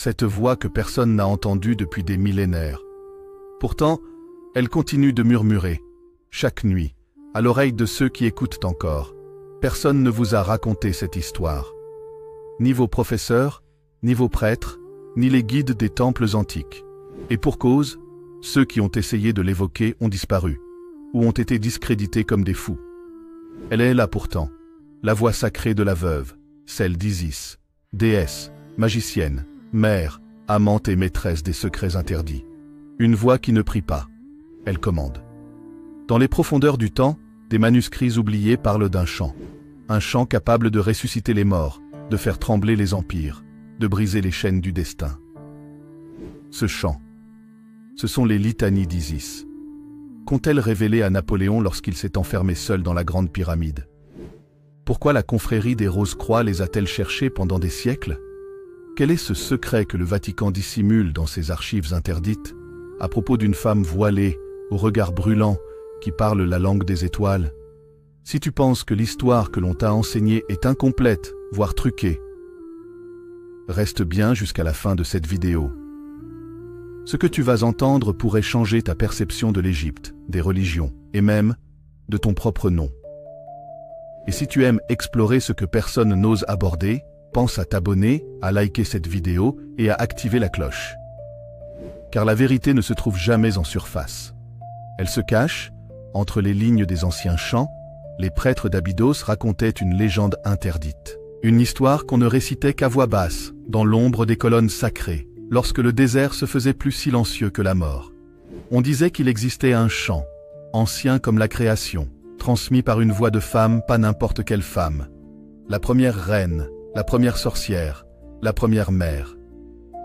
cette voix que personne n'a entendue depuis des millénaires. Pourtant, elle continue de murmurer, chaque nuit, à l'oreille de ceux qui écoutent encore. Personne ne vous a raconté cette histoire. Ni vos professeurs, ni vos prêtres, ni les guides des temples antiques. Et pour cause, ceux qui ont essayé de l'évoquer ont disparu, ou ont été discrédités comme des fous. Elle est là pourtant, la voix sacrée de la veuve, celle d'Isis, déesse, magicienne, mère, amante et maîtresse des secrets interdits. Une voix qui ne prie pas, elle commande. Dans les profondeurs du temps, des manuscrits oubliés parlent d'un chant. Un chant capable de ressusciter les morts, de faire trembler les empires, de briser les chaînes du destin. Ce chant, ce sont les litanies d'Isis. Qu'ont-elles révélé à Napoléon lorsqu'il s'est enfermé seul dans la Grande Pyramide? Pourquoi la confrérie des Rose-Croix les a-t-elle cherchés pendant des siècles? Quel est ce secret que le Vatican dissimule dans ses archives interdites, à propos d'une femme voilée, au regard brûlant, qui parle la langue des étoiles? Si tu penses que l'histoire que l'on t'a enseignée est incomplète, voire truquée, reste bien jusqu'à la fin de cette vidéo. Ce que tu vas entendre pourrait changer ta perception de l'Égypte, des religions, et même de ton propre nom. Et si tu aimes explorer ce que personne n'ose aborder, pense à t'abonner, à liker cette vidéo et à activer la cloche. Car la vérité ne se trouve jamais en surface. Elle se cache, entre les lignes des anciens chants. Les prêtres d'Abydos racontaient une légende interdite. Une histoire qu'on ne récitait qu'à voix basse, dans l'ombre des colonnes sacrées, lorsque le désert se faisait plus silencieux que la mort. On disait qu'il existait un chant, ancien comme la création, transmis par une voix de femme, pas n'importe quelle femme. La première reine, la première sorcière, la première mère.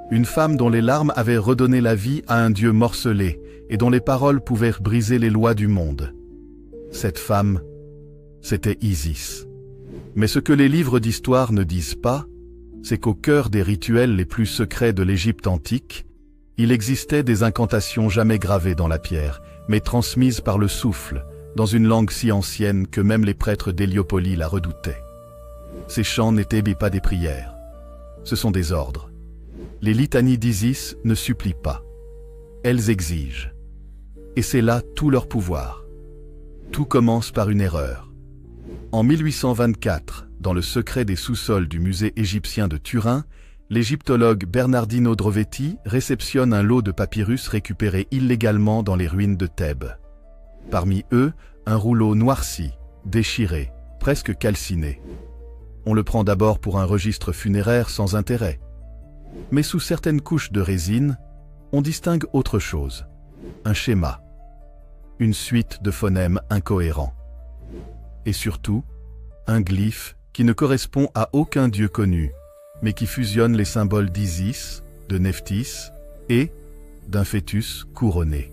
Une femme dont les larmes avaient redonné la vie à un dieu morcelé et dont les paroles pouvaient briser les lois du monde. Cette femme, c'était Isis. Mais ce que les livres d'histoire ne disent pas, c'est qu'au cœur des rituels les plus secrets de l'Égypte antique, il existait des incantations jamais gravées dans la pierre, mais transmises par le souffle, dans une langue si ancienne que même les prêtres d'Héliopolis la redoutaient. Ces chants n'étaient pas des prières, ce sont des ordres. Les litanies d'Isis ne supplient pas, elles exigent. Et c'est là tout leur pouvoir. Tout commence par une erreur. En 1824, dans le secret des sous-sols du musée égyptien de Turin, l'égyptologue Bernardino Drovetti réceptionne un lot de papyrus récupérés illégalement dans les ruines de Thèbes. Parmi eux, un rouleau noirci, déchiré, presque calciné. On le prend d'abord pour un registre funéraire sans intérêt. Mais sous certaines couches de résine, on distingue autre chose. Un schéma. Une suite de phonèmes incohérents. Et surtout, un glyphe qui ne correspond à aucun dieu connu, mais qui fusionne les symboles d'Isis, de Nephthys et d'un fœtus couronné.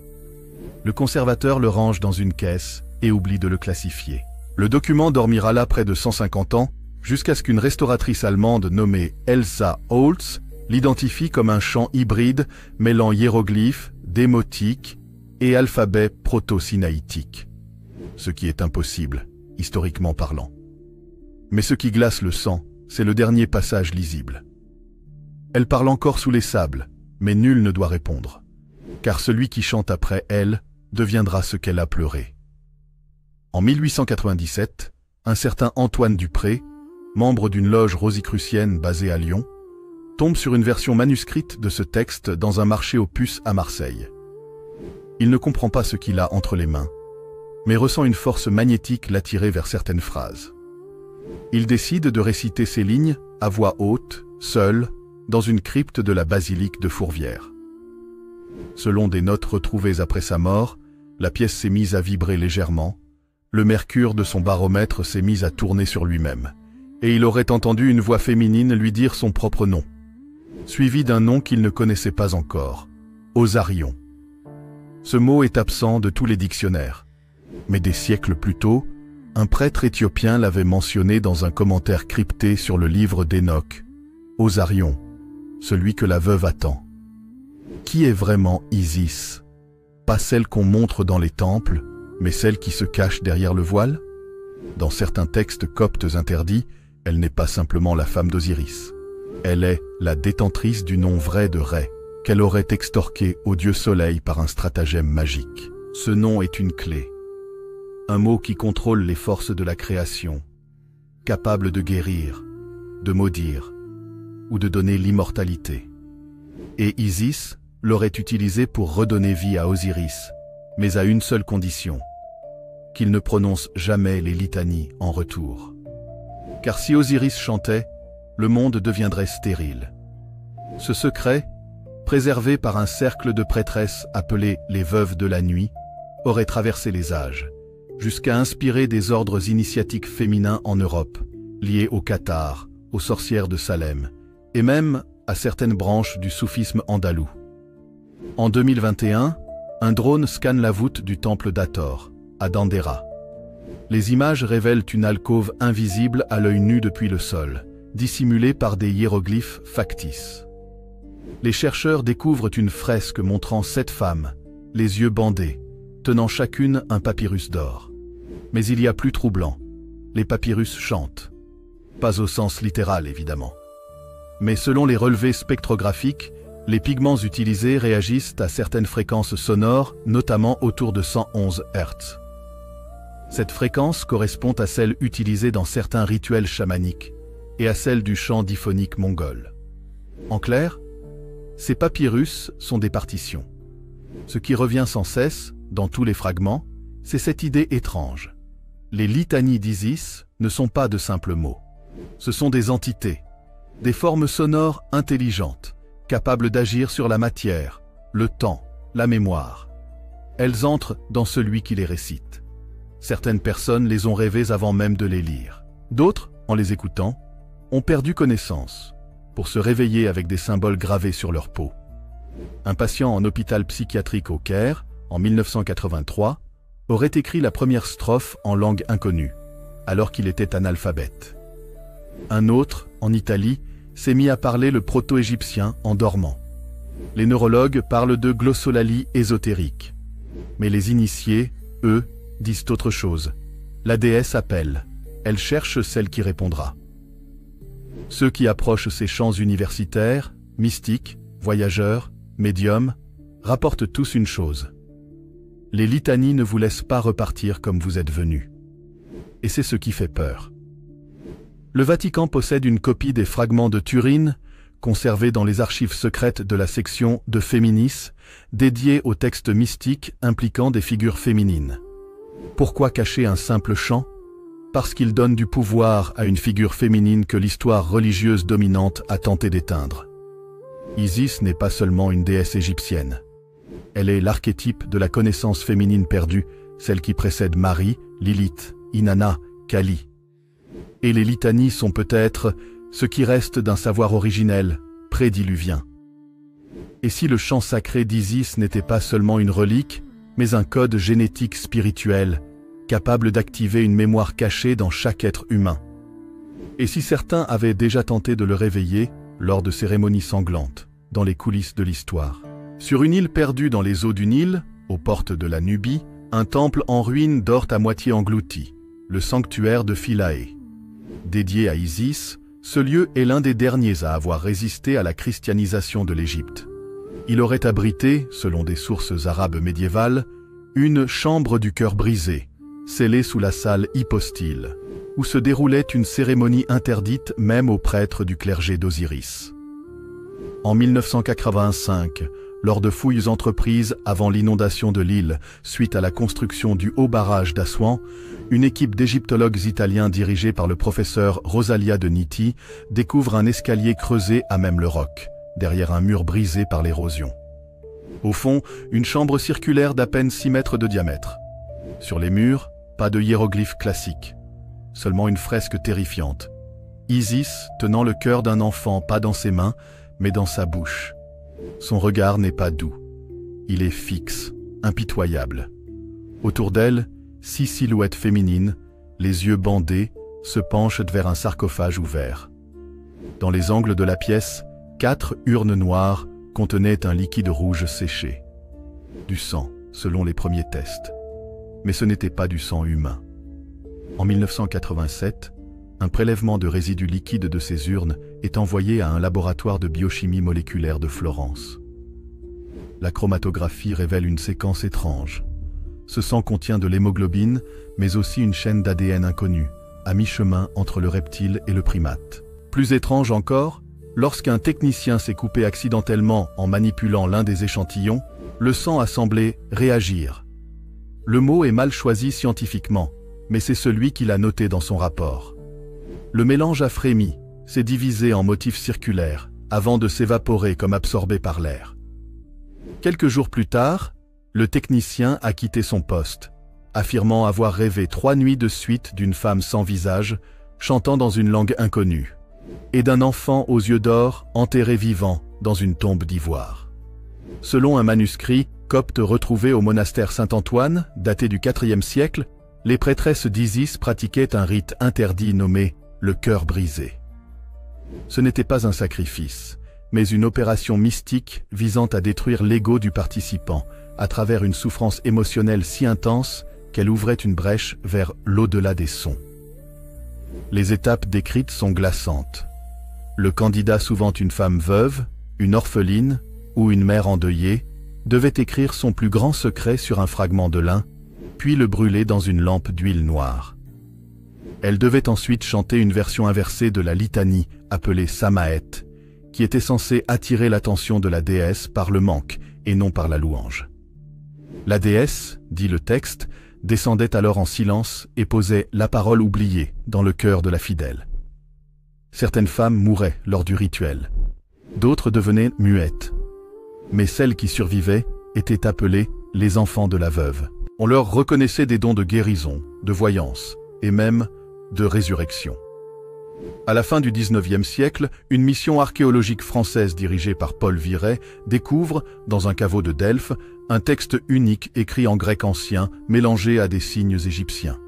Le conservateur le range dans une caisse et oublie de le classifier. Le document dormira là près de 150 ans, jusqu'à ce qu'une restauratrice allemande nommée Elsa Holtz l'identifie comme un chant hybride mêlant hiéroglyphes, démotiques et alphabet proto-sinaïtique. Ce qui est impossible, historiquement parlant. Mais ce qui glace le sang, c'est le dernier passage lisible. Elle parle encore sous les sables, mais nul ne doit répondre, car celui qui chante après elle deviendra ce qu'elle a pleuré. En 1897, un certain Antoine Dupré, membre d'une loge rosicrucienne basée à Lyon, tombe sur une version manuscrite de ce texte dans un marché aux puces à Marseille. Il ne comprend pas ce qu'il a entre les mains, mais ressent une force magnétique l'attirer vers certaines phrases. Il décide de réciter ces lignes à voix haute, seul, dans une crypte de la basilique de Fourvière. Selon des notes retrouvées après sa mort, la pièce s'est mise à vibrer légèrement, le mercure de son baromètre s'est mis à tourner sur lui-même, et il aurait entendu une voix féminine lui dire son propre nom, suivi d'un nom qu'il ne connaissait pas encore, Osarion. Ce mot est absent de tous les dictionnaires, mais des siècles plus tôt, un prêtre éthiopien l'avait mentionné dans un commentaire crypté sur le livre d'Enoch, Osarion, celui que la veuve attend. Qui est vraiment Isis? Pas celle qu'on montre dans les temples, mais celle qui se cache derrière le voile? Dans certains textes coptes interdits, elle n'est pas simplement la femme d'Osiris. Elle est la détentrice du nom vrai de Ré, qu'elle aurait extorqué au dieu soleil par un stratagème magique. Ce nom est une clé, un mot qui contrôle les forces de la création, capable de guérir, de maudire ou de donner l'immortalité. Et Isis l'aurait utilisé pour redonner vie à Osiris, mais à une seule condition, qu'il ne prononce jamais les litanies en retour. Car si Osiris chantait, le monde deviendrait stérile. Ce secret, préservé par un cercle de prêtresses appelées les veuves de la nuit, aurait traversé les âges, jusqu'à inspirer des ordres initiatiques féminins en Europe, liés au Cathare, aux sorcières de Salem, et même à certaines branches du soufisme andalou. En 2021, un drone scanne la voûte du temple d'Hathor, à Dendera. Les images révèlent une alcôve invisible à l'œil nu depuis le sol, dissimulée par des hiéroglyphes factices. Les chercheurs découvrent une fresque montrant 7 femmes, les yeux bandés, tenant chacune un papyrus d'or. Mais il y a plus troublant. Les papyrus chantent. Pas au sens littéral, évidemment. Mais selon les relevés spectrographiques, les pigments utilisés réagissent à certaines fréquences sonores, notamment autour de 111 Hz. Cette fréquence correspond à celle utilisée dans certains rituels chamaniques et à celle du chant diphonique mongol. En clair, ces papyrus sont des partitions. Ce qui revient sans cesse, dans tous les fragments, c'est cette idée étrange. Les litanies d'Isis ne sont pas de simples mots. Ce sont des entités, des formes sonores intelligentes, capables d'agir sur la matière, le temps, la mémoire. Elles entrent dans celui qui les récite. Certaines personnes les ont rêvées avant même de les lire. D'autres, en les écoutant, ont perdu connaissance, pour se réveiller avec des symboles gravés sur leur peau. Un patient en hôpital psychiatrique au Caire, en 1983, aurait écrit la première strophe en langue inconnue, alors qu'il était analphabète. Un autre, en Italie, s'est mis à parler le proto-égyptien en dormant. Les neurologues parlent de glossolalie ésotérique. Mais les initiés, eux, disent autre chose. La déesse appelle. Elle cherche celle qui répondra. Ceux qui approchent ces champs universitaires, mystiques, voyageurs, médiums, rapportent tous une chose. Les litanies ne vous laissent pas repartir comme vous êtes venus. Et c'est ce qui fait peur. Le Vatican possède une copie des fragments de Turine, conservés dans les archives secrètes de la section de Féminis, dédiée aux textes mystiques impliquant des figures féminines. Pourquoi cacher un simple chant ? Parce qu'il donne du pouvoir à une figure féminine que l'histoire religieuse dominante a tenté d'éteindre. Isis n'est pas seulement une déesse égyptienne. Elle est l'archétype de la connaissance féminine perdue, celle qui précède Marie, Lilith, Inanna, Kali. Et les litanies sont peut-être ce qui reste d'un savoir originel, prédiluvien. Et si le chant sacré d'Isis n'était pas seulement une relique, mais un code génétique spirituel, capable d'activer une mémoire cachée dans chaque être humain. Et si certains avaient déjà tenté de le réveiller lors de cérémonies sanglantes, dans les coulisses de l'histoire. Sur une île perdue dans les eaux du Nil, aux portes de la Nubie, un temple en ruine dort à moitié englouti, le sanctuaire de Philae. Dédié à Isis, ce lieu est l'un des derniers à avoir résisté à la christianisation de l'Égypte. Il aurait abrité, selon des sources arabes médiévales, une chambre du cœur brisé, scellée sous la salle hypostyle, où se déroulait une cérémonie interdite même aux prêtres du clergé d'Osiris. En 1985, lors de fouilles entreprises avant l'inondation de l'île suite à la construction du haut barrage d'Assouan, une équipe d'égyptologues italiens dirigée par le professeur Rosalia de Nitti découvre un escalier creusé à même le roc, derrière un mur brisé par l'érosion. Au fond, une chambre circulaire d'à peine 6 mètres de diamètre. Sur les murs, pas de hiéroglyphes classiques, seulement une fresque terrifiante. Isis tenant le cœur d'un enfant pas dans ses mains, mais dans sa bouche. Son regard n'est pas doux. Il est fixe, impitoyable. Autour d'elle, 6 silhouettes féminines, les yeux bandés, se penchent vers un sarcophage ouvert. Dans les angles de la pièce, 4 urnes noires contenaient un liquide rouge séché. Du sang, selon les premiers tests. Mais ce n'était pas du sang humain. En 1987, un prélèvement de résidus liquides de ces urnes est envoyé à un laboratoire de biochimie moléculaire de Florence. La chromatographie révèle une séquence étrange. Ce sang contient de l'hémoglobine, mais aussi une chaîne d'ADN inconnue, à mi-chemin entre le reptile et le primate. Plus étrange encore, lorsqu'un technicien s'est coupé accidentellement en manipulant l'un des échantillons, le sang a semblé réagir. Le mot est mal choisi scientifiquement, mais c'est celui qu'il a noté dans son rapport. Le mélange a frémi, s'est divisé en motifs circulaires, avant de s'évaporer comme absorbé par l'air. Quelques jours plus tard, le technicien a quitté son poste, affirmant avoir rêvé 3 nuits de suite d'une femme sans visage, chantant dans une langue inconnue, et d'un enfant aux yeux d'or enterré vivant dans une tombe d'ivoire. Selon un manuscrit copte retrouvé au monastère Saint-Antoine, daté du IVe siècle, les prêtresses d'Isis pratiquaient un rite interdit nommé le cœur brisé. Ce n'était pas un sacrifice, mais une opération mystique visant à détruire l'ego du participant, à travers une souffrance émotionnelle si intense qu'elle ouvrait une brèche vers l'au-delà des sons. Les étapes décrites sont glaçantes. Le candidat, souvent une femme veuve, une orpheline ou une mère endeuillée, devait écrire son plus grand secret sur un fragment de lin, puis le brûler dans une lampe d'huile noire. Elle devait ensuite chanter une version inversée de la litanie appelée Samaët, qui était censée attirer l'attention de la déesse par le manque et non par la louange. La déesse, dit le texte, descendait alors en silence et posait la parole oubliée dans le cœur de la fidèle. Certaines femmes mouraient lors du rituel, d'autres devenaient muettes, mais celles qui survivaient étaient appelées les enfants de la veuve. On leur reconnaissait des dons de guérison, de voyance et même de résurrection. À la fin du XIXe siècle, une mission archéologique française dirigée par Paul Viret découvre, dans un caveau de Delphes, un texte unique écrit en grec ancien mélangé à des signes égyptiens.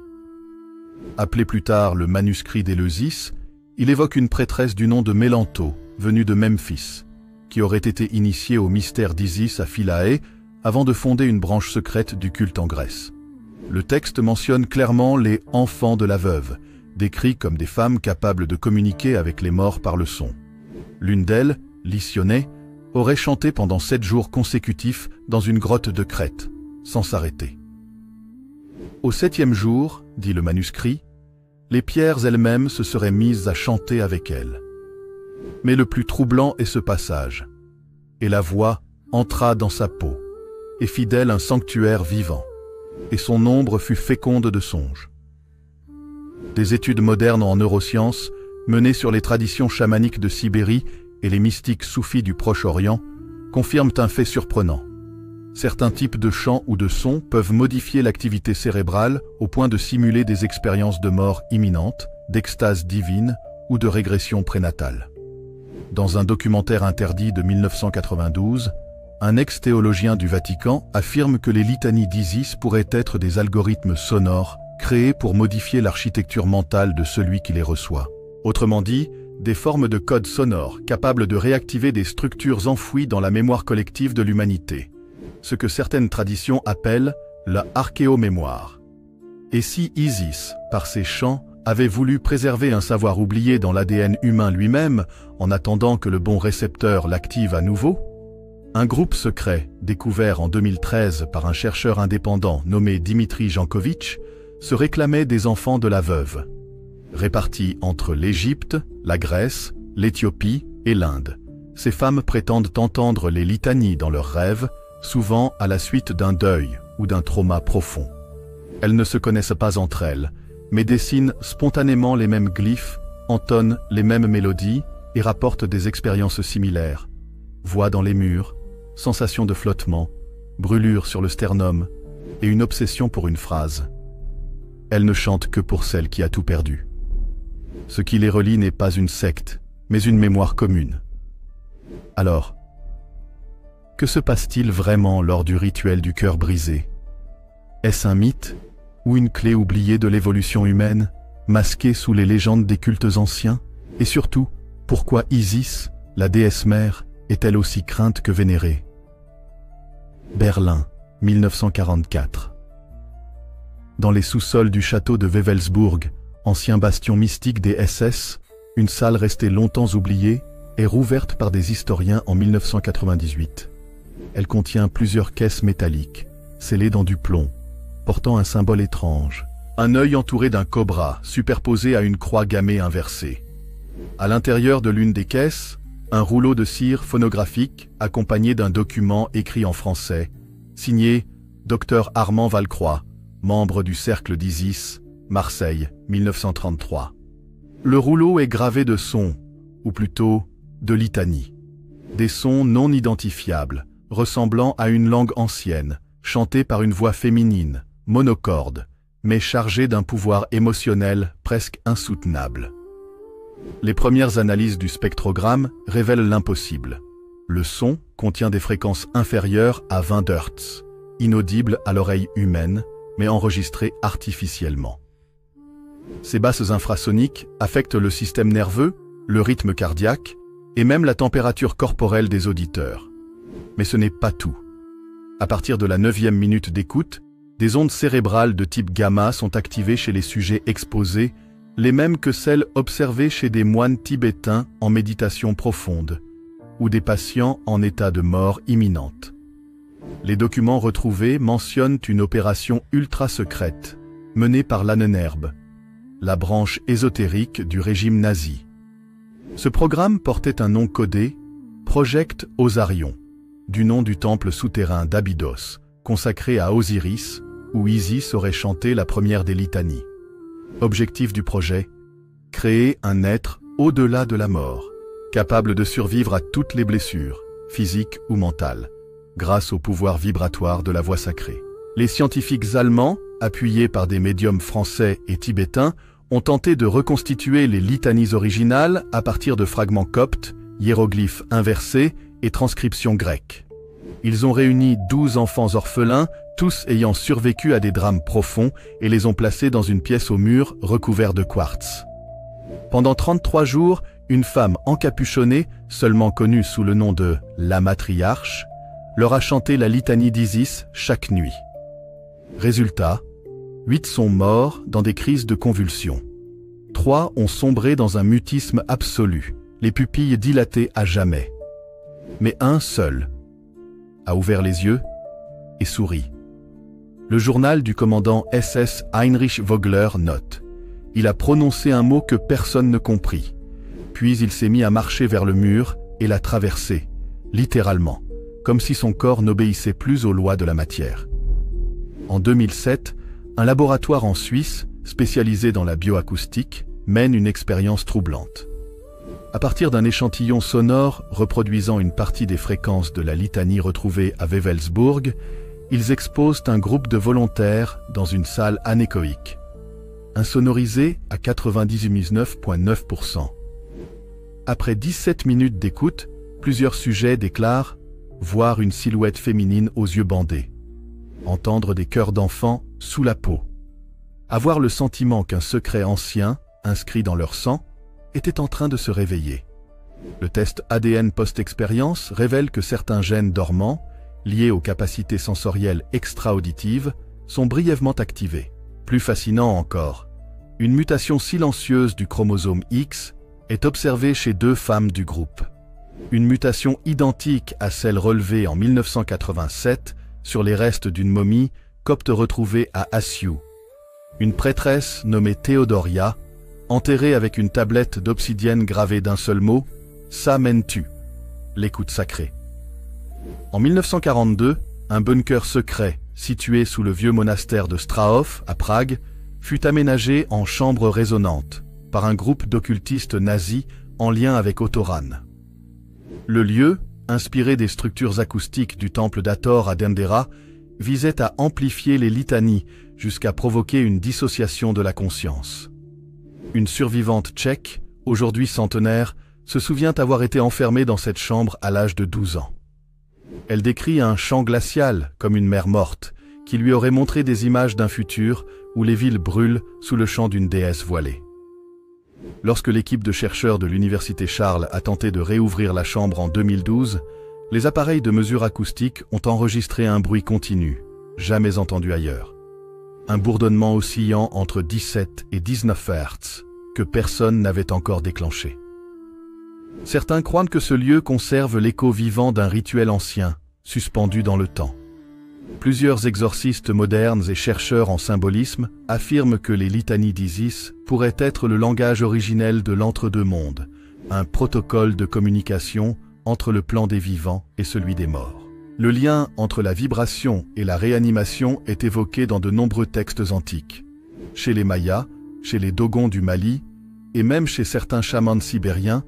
Appelé plus tard le manuscrit d'Éleusis, il évoque une prêtresse du nom de Mélanto, venue de Memphis, qui aurait été initiée au mystère d'Isis à Philae avant de fonder une branche secrète du culte en Grèce. Le texte mentionne clairement les « enfants de la veuve », décrits comme des femmes capables de communiquer avec les morts par le son. L'une d'elles, Lycionée, aurait chanté pendant 7 jours consécutifs dans une grotte de Crète, sans s'arrêter. Au 7e jour, dit le manuscrit, les pierres elles-mêmes se seraient mises à chanter avec elle. Mais le plus troublant est ce passage. Et la voix entra dans sa peau, et fit d'elle un sanctuaire vivant, et son ombre fut féconde de songes. Des études modernes en neurosciences, menées sur les traditions chamaniques de Sibérie et les mystiques soufis du Proche-Orient, confirment un fait surprenant. Certains types de chants ou de sons peuvent modifier l'activité cérébrale au point de simuler des expériences de mort imminente, d'extase divine ou de régression prénatale. Dans un documentaire interdit de 1992, un ex-théologien du Vatican affirme que les litanies d'Isis pourraient être des algorithmes sonores créés pour modifier l'architecture mentale de celui qui les reçoit. Autrement dit, des formes de codes sonores capables de réactiver des structures enfouies dans la mémoire collective de l'humanité, ce que certaines traditions appellent la archéomémoire. Et si Isis, par ses chants, avait voulu préserver un savoir oublié dans l'ADN humain lui-même, en attendant que le bon récepteur l'active à nouveau? Un groupe secret, découvert en 2013 par un chercheur indépendant nommé Dimitri Jankovic, se réclamait des enfants de la veuve, répartis entre l'Égypte, la Grèce, l'Éthiopie et l'Inde. Ces femmes prétendent entendre les litanies dans leurs rêves, souvent à la suite d'un deuil ou d'un trauma profond. Elles ne se connaissent pas entre elles, mais dessinent spontanément les mêmes glyphes, entonnent les mêmes mélodies et rapportent des expériences similaires. Voix dans les murs, sensation de flottement, brûlure sur le sternum et une obsession pour une phrase. Elles ne chantent que pour celle qui a tout perdu. Ce qui les relie n'est pas une secte, mais une mémoire commune. Alors, que se passe-t-il vraiment lors du rituel du cœur brisé? Est-ce un mythe ou une clé oubliée de l'évolution humaine, masquée sous les légendes des cultes anciens? Et surtout, pourquoi Isis, la déesse mère, est-elle aussi crainte que vénérée? Berlin, 1944. Dans les sous-sols du château de Wewelsburg, ancien bastion mystique des SS, une salle restée longtemps oubliée, est rouverte par des historiens en 1998. Elle contient plusieurs caisses métalliques, scellées dans du plomb, portant un symbole étrange. Un œil entouré d'un cobra, superposé à une croix gammée inversée. À l'intérieur de l'une des caisses, un rouleau de cire phonographique accompagné d'un document écrit en français, signé Dr Armand Valcroix, membre du Cercle d'Isis, Marseille, 1933. Le rouleau est gravé de sons, ou plutôt de litanies. Des sons non identifiables, ressemblant à une langue ancienne, chantée par une voix féminine, monocorde, mais chargée d'un pouvoir émotionnel presque insoutenable. Les premières analyses du spectrogramme révèlent l'impossible. Le son contient des fréquences inférieures à 20 Hz, inaudibles à l'oreille humaine, mais enregistrées artificiellement. Ces basses infrasoniques affectent le système nerveux, le rythme cardiaque et même la température corporelle des auditeurs. Mais ce n'est pas tout. À partir de la 9e minute d'écoute, des ondes cérébrales de type gamma sont activées chez les sujets exposés, les mêmes que celles observées chez des moines tibétains en méditation profonde, ou des patients en état de mort imminente. Les documents retrouvés mentionnent une opération ultra-secrète, menée par l'Ahnenerbe, la branche ésotérique du régime nazi. Ce programme portait un nom codé, Project Osarion, du nom du temple souterrain d'Abydos, consacré à Osiris, où Isis aurait chanté la première des litanies. Objectif du projet, créer un être au-delà de la mort, capable de survivre à toutes les blessures, physiques ou mentales, grâce au pouvoir vibratoire de la voix sacrée. Les scientifiques allemands, appuyés par des médiums français et tibétains, ont tenté de reconstituer les litanies originales à partir de fragments coptes, hiéroglyphes inversés et transcriptions grecques. Ils ont réuni 12 enfants orphelins, tous ayant survécu à des drames profonds, et les ont placés dans une pièce au mur recouvert de quartz. Pendant 33 jours, une femme encapuchonnée, seulement connue sous le nom de la matriarche, leur a chanté la litanie d'Isis chaque nuit. Résultat, 8 sont morts dans des crises de convulsions. 3 ont sombré dans un mutisme absolu, les pupilles dilatées à jamais. Mais un seul a ouvert les yeux et sourit. Le journal du commandant SS Heinrich Vogler note « Il a prononcé un mot que personne ne comprit. Puis il s'est mis à marcher vers le mur et l'a traversé, littéralement, comme si son corps n'obéissait plus aux lois de la matière. » En 2007, un laboratoire en Suisse, spécialisé dans la bioacoustique, mène une expérience troublante. À partir d'un échantillon sonore reproduisant une partie des fréquences de la litanie retrouvée à Wewelsburg, ils exposent un groupe de volontaires dans une salle anéchoïque, insonorisée à 99,9%. Après 17 minutes d'écoute, plusieurs sujets déclarent voir une silhouette féminine aux yeux bandés, entendre des chœurs d'enfants sous la peau, avoir le sentiment qu'un secret ancien, inscrit dans leur sang, était en train de se réveiller. Le test ADN post-expérience révèle que certains gènes dormants, liés aux capacités sensorielles extra-auditives, sont brièvement activés. Plus fascinant encore, une mutation silencieuse du chromosome X est observée chez 2 femmes du groupe. Une mutation identique à celle relevée en 1987 sur les restes d'une momie copte retrouvée à Assiut. Une prêtresse nommée Théodoria, enterrée avec une tablette d'obsidienne gravée d'un seul mot, Sa Mentu, l'écoute sacrée. En 1942, un bunker secret, situé sous le vieux monastère de Strahov, à Prague, fut aménagé en chambre résonante par un groupe d'occultistes nazis en lien avec Otto Rahn. Le lieu, inspiré des structures acoustiques du temple d'Hathor à Dendera, visait à amplifier les litanies jusqu'à provoquer une dissociation de la conscience. Une survivante tchèque, aujourd'hui centenaire, se souvient avoir été enfermée dans cette chambre à l'âge de 12 ans. Elle décrit un champ glacial comme une mer morte, qui lui aurait montré des images d'un futur où les villes brûlent sous le chant d'une déesse voilée. Lorsque l'équipe de chercheurs de l'Université Charles a tenté de réouvrir la chambre en 2012, les appareils de mesure acoustique ont enregistré un bruit continu, jamais entendu ailleurs. Un bourdonnement oscillant entre 17 et 19 Hz, que personne n'avait encore déclenché. Certains croient que ce lieu conserve l'écho vivant d'un rituel ancien, suspendu dans le temps. Plusieurs exorcistes modernes et chercheurs en symbolisme affirment que les litanies d'Isis pourraient être le langage originel de l'entre-deux-mondes, un protocole de communication entre le plan des vivants et celui des morts. Le lien entre la vibration et la réanimation est évoqué dans de nombreux textes antiques. Chez les Mayas, chez les Dogons du Mali, et même chez certains chamans sibériens,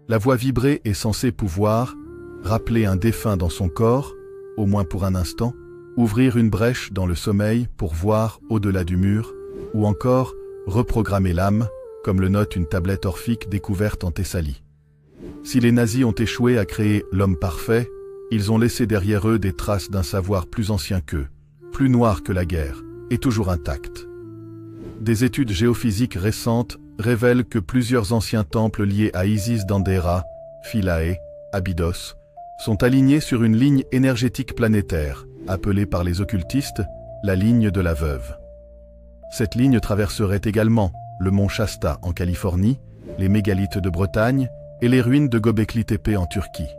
la voix vibrée est censée pouvoir rappeler un défunt dans son corps, au moins pour un instant, ouvrir une brèche dans le sommeil pour voir au-delà du mur, ou encore reprogrammer l'âme, comme le note une tablette orphique découverte en Thessalie. Si les nazis ont échoué à créer l'homme parfait, ils ont laissé derrière eux des traces d'un savoir plus ancien qu'eux, plus noir que la guerre, et toujours intact. Des études géophysiques récentes révèlent que plusieurs anciens temples liés à Isis d'Andera, Philae, Abydos, sont alignés sur une ligne énergétique planétaire, appelée par les occultistes la ligne de la veuve. Cette ligne traverserait également le mont Shasta en Californie, les mégalithes de Bretagne et les ruines de Göbekli Tepe en Turquie.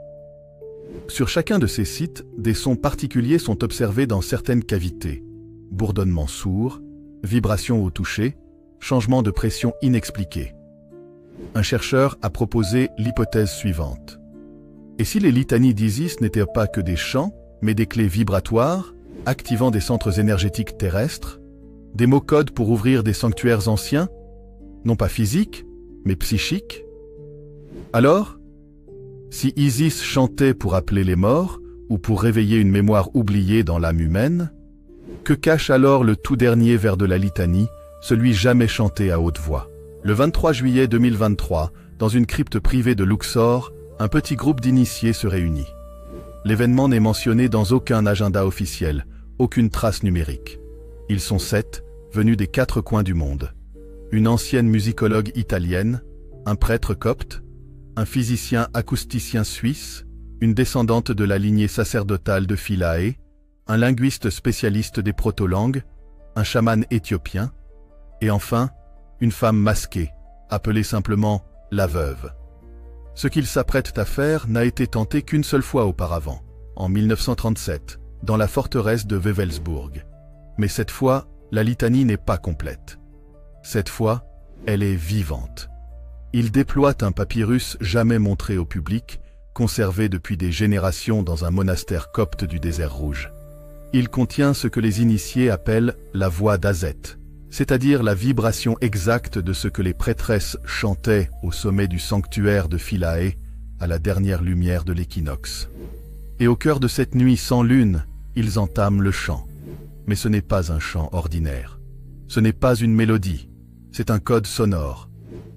Sur chacun de ces sites, des sons particuliers sont observés dans certaines cavités. Bourdonnements sourds, vibrations au toucher, changement de pression inexpliqué. Un chercheur a proposé l'hypothèse suivante. Et si les litanies d'Isis n'étaient pas que des chants, mais des clés vibratoires, activant des centres énergétiques terrestres, des mots-codes pour ouvrir des sanctuaires anciens, non pas physiques, mais psychiques? Alors, si Isis chantait pour appeler les morts, ou pour réveiller une mémoire oubliée dans l'âme humaine, que cache alors le tout dernier vers de la litanie, celui jamais chanté à haute voix? Le 23 juillet 2023, dans une crypte privée de Luxor, un petit groupe d'initiés se réunit. L'événement n'est mentionné dans aucun agenda officiel, aucune trace numérique. Ils sont 7, venus des 4 coins du monde. Une ancienne musicologue italienne, un prêtre copte, un physicien acousticien suisse, une descendante de la lignée sacerdotale de Philae, un linguiste spécialiste des proto-langues, un chaman éthiopien, et enfin, une femme masquée, appelée simplement la veuve. Ce qu'ils s'apprêtent à faire n'a été tenté qu'une seule fois auparavant, en 1937, dans la forteresse de Wewelsburg. Mais cette fois, la litanie n'est pas complète. Cette fois, elle est vivante. Ils déploient un papyrus jamais montré au public, conservé depuis des générations dans un monastère copte du désert rouge. Il contient ce que les initiés appellent la voix d'Azet, c'est-à-dire la vibration exacte de ce que les prêtresses chantaient au sommet du sanctuaire de Philae à la dernière lumière de l'équinoxe. Et au cœur de cette nuit sans lune, ils entament le chant. Mais ce n'est pas un chant ordinaire. Ce n'est pas une mélodie, c'est un code sonore.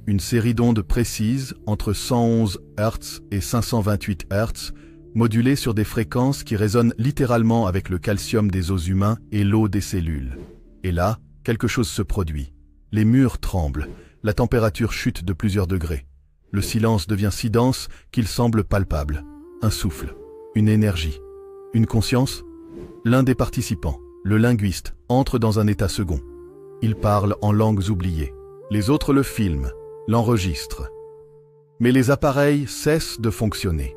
Une série d'ondes précises entre 111 Hz et 528 Hz, modulées sur des fréquences qui résonnent littéralement avec le calcium des os humains et l'eau des cellules. Et là, quelque chose se produit. Les murs tremblent, la température chute de plusieurs degrés. Le silence devient si dense qu'il semble palpable. Un souffle, une énergie, une conscience. L'un des participants, le linguiste, entre dans un état second. Il parle en langues oubliées. Les autres le filment, l'enregistrent. Mais les appareils cessent de fonctionner.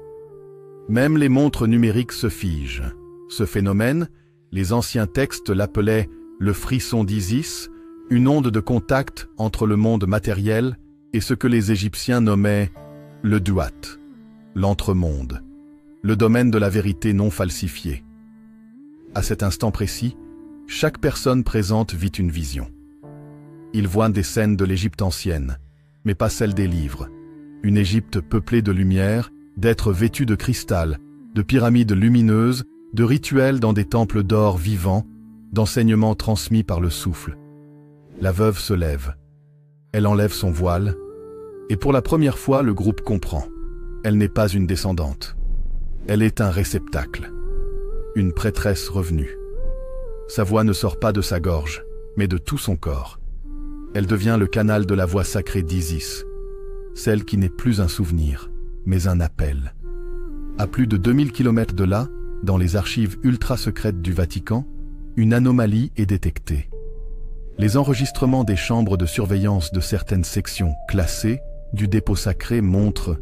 Même les montres numériques se figent. Ce phénomène, les anciens textes l'appelaient le frisson d'Isis, une onde de contact entre le monde matériel et ce que les Égyptiens nommaient le duat, l'entremonde, le domaine de la vérité non falsifiée. À cet instant précis, chaque personne présente vit une vision. Il voit des scènes de l'Égypte ancienne, mais pas celles des livres. Une Égypte peuplée de lumière, d'êtres vêtus de cristal, de pyramides lumineuses, de rituels dans des temples d'or vivants, d'enseignements transmis par le souffle. La veuve se lève. Elle enlève son voile, et pour la première fois, le groupe comprend. Elle n'est pas une descendante. Elle est un réceptacle. Une prêtresse revenue. Sa voix ne sort pas de sa gorge, mais de tout son corps. Elle devient le canal de la voix sacrée d'Isis, celle qui n'est plus un souvenir, mais un appel. À plus de 2000 km de là, dans les archives ultra-secrètes du Vatican, une anomalie est détectée. Les enregistrements des chambres de surveillance de certaines sections classées du dépôt sacré montrent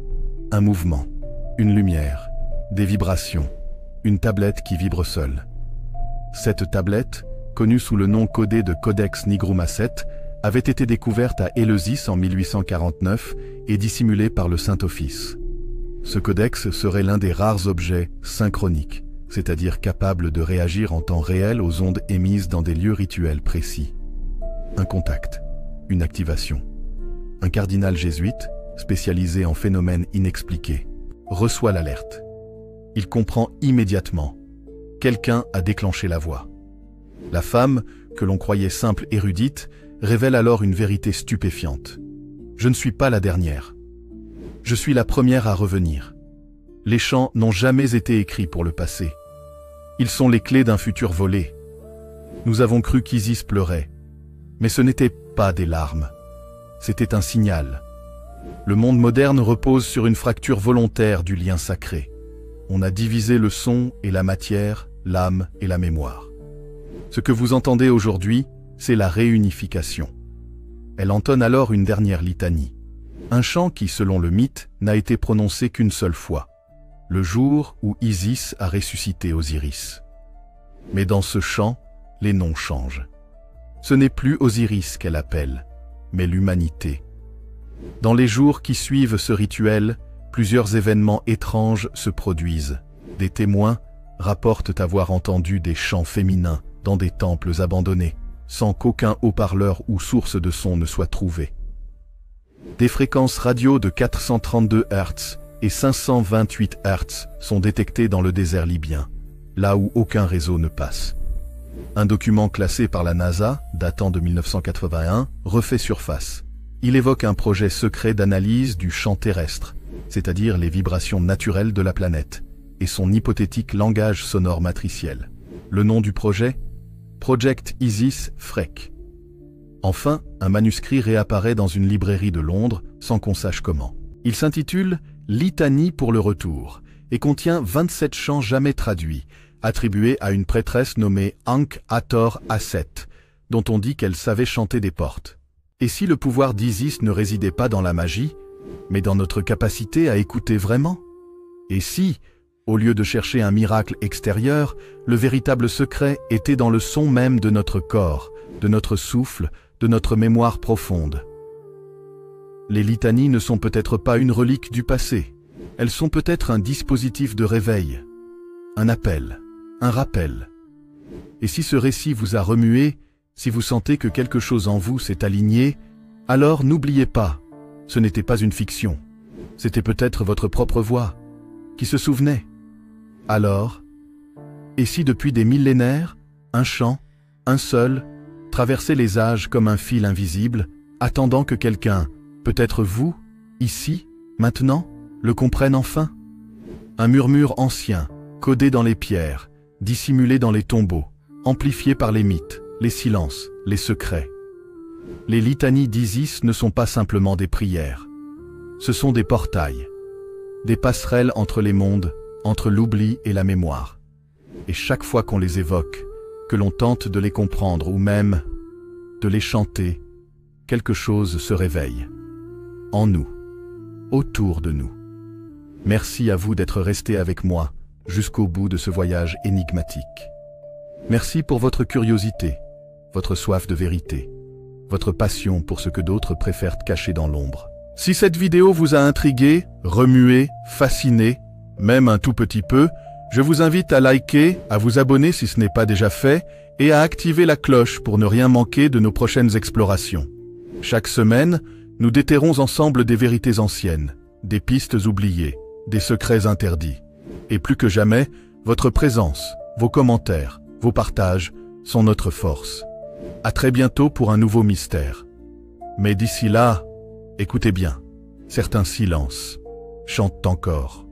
un mouvement, une lumière, des vibrations, une tablette qui vibre seule. Cette tablette, connue sous le nom codé de Codex Nigrum Asset, avait été découverte à Éleusis en 1849 et dissimulée par le Saint-Office. Ce codex serait l'un des rares objets synchroniques, c'est-à-dire capable de réagir en temps réel aux ondes émises dans des lieux rituels précis. Un contact, une activation. Un cardinal jésuite, spécialisé en phénomènes inexpliqués, reçoit l'alerte. Il comprend immédiatement. Quelqu'un a déclenché la voix. La femme, que l'on croyait simple érudite, révèle alors une vérité stupéfiante. Je ne suis pas la dernière. Je suis la première à revenir. Les chants n'ont jamais été écrits pour le passé. Ils sont les clés d'un futur volé. Nous avons cru qu'Isis pleurait. Mais ce n'était pas des larmes. C'était un signal. Le monde moderne repose sur une fracture volontaire du lien sacré. On a divisé le son et la matière, l'âme et la mémoire. Ce que vous entendez aujourd'hui, c'est la réunification. Elle entonne alors une dernière litanie. Un chant qui, selon le mythe, n'a été prononcé qu'une seule fois, le jour où Isis a ressuscité Osiris. Mais dans ce chant, les noms changent. Ce n'est plus Osiris qu'elle appelle, mais l'humanité. Dans les jours qui suivent ce rituel, plusieurs événements étranges se produisent. Des témoins rapportent avoir entendu des chants féminins dans des temples abandonnés, sans qu'aucun haut-parleur ou source de son ne soit trouvé. Des fréquences radio de 432 Hz et 528 Hz sont détectées dans le désert libyen, là où aucun réseau ne passe. Un document classé par la NASA, datant de 1981, refait surface. Il évoque un projet secret d'analyse du champ terrestre, c'est-à-dire les vibrations naturelles de la planète, et son hypothétique langage sonore matriciel. Le nom du projet ? Project Isis Freck. Enfin, un manuscrit réapparaît dans une librairie de Londres, sans qu'on sache comment. Il s'intitule « Litanie pour le retour » et contient 27 chants jamais traduits, attribués à une prêtresse nommée Ankh Hathor Asset, dont on dit qu'elle savait chanter des portes. Et si le pouvoir d'Isis ne résidait pas dans la magie, mais dans notre capacité à écouter vraiment ? Et si, au lieu de chercher un miracle extérieur, le véritable secret était dans le son même de notre corps, de notre souffle, de notre mémoire profonde. Les litanies ne sont peut-être pas une relique du passé. Elles sont peut-être un dispositif de réveil, un appel, un rappel. Et si ce récit vous a remué, si vous sentez que quelque chose en vous s'est aligné, alors n'oubliez pas, ce n'était pas une fiction. C'était peut-être votre propre voix, qui se souvenait. Alors, et si depuis des millénaires, un chant, un seul, traversait les âges comme un fil invisible, attendant que quelqu'un, peut-être vous, ici, maintenant, le comprenne enfin ? Un murmure ancien, codé dans les pierres, dissimulé dans les tombeaux, amplifié par les mythes, les silences, les secrets. Les litanies d'Isis ne sont pas simplement des prières. Ce sont des portails, des passerelles entre les mondes, entre l'oubli et la mémoire. Et chaque fois qu'on les évoque, que l'on tente de les comprendre ou même de les chanter, quelque chose se réveille. En nous, autour de nous. Merci à vous d'être restés avec moi jusqu'au bout de ce voyage énigmatique. Merci pour votre curiosité, votre soif de vérité, votre passion pour ce que d'autres préfèrent cacher dans l'ombre. Si cette vidéo vous a intrigué, remué, fasciné, même un tout petit peu, je vous invite à liker, à vous abonner si ce n'est pas déjà fait, et à activer la cloche pour ne rien manquer de nos prochaines explorations. Chaque semaine, nous déterrons ensemble des vérités anciennes, des pistes oubliées, des secrets interdits. Et plus que jamais, votre présence, vos commentaires, vos partages sont notre force. À très bientôt pour un nouveau mystère. Mais d'ici là, écoutez bien, certains silences chantent encore.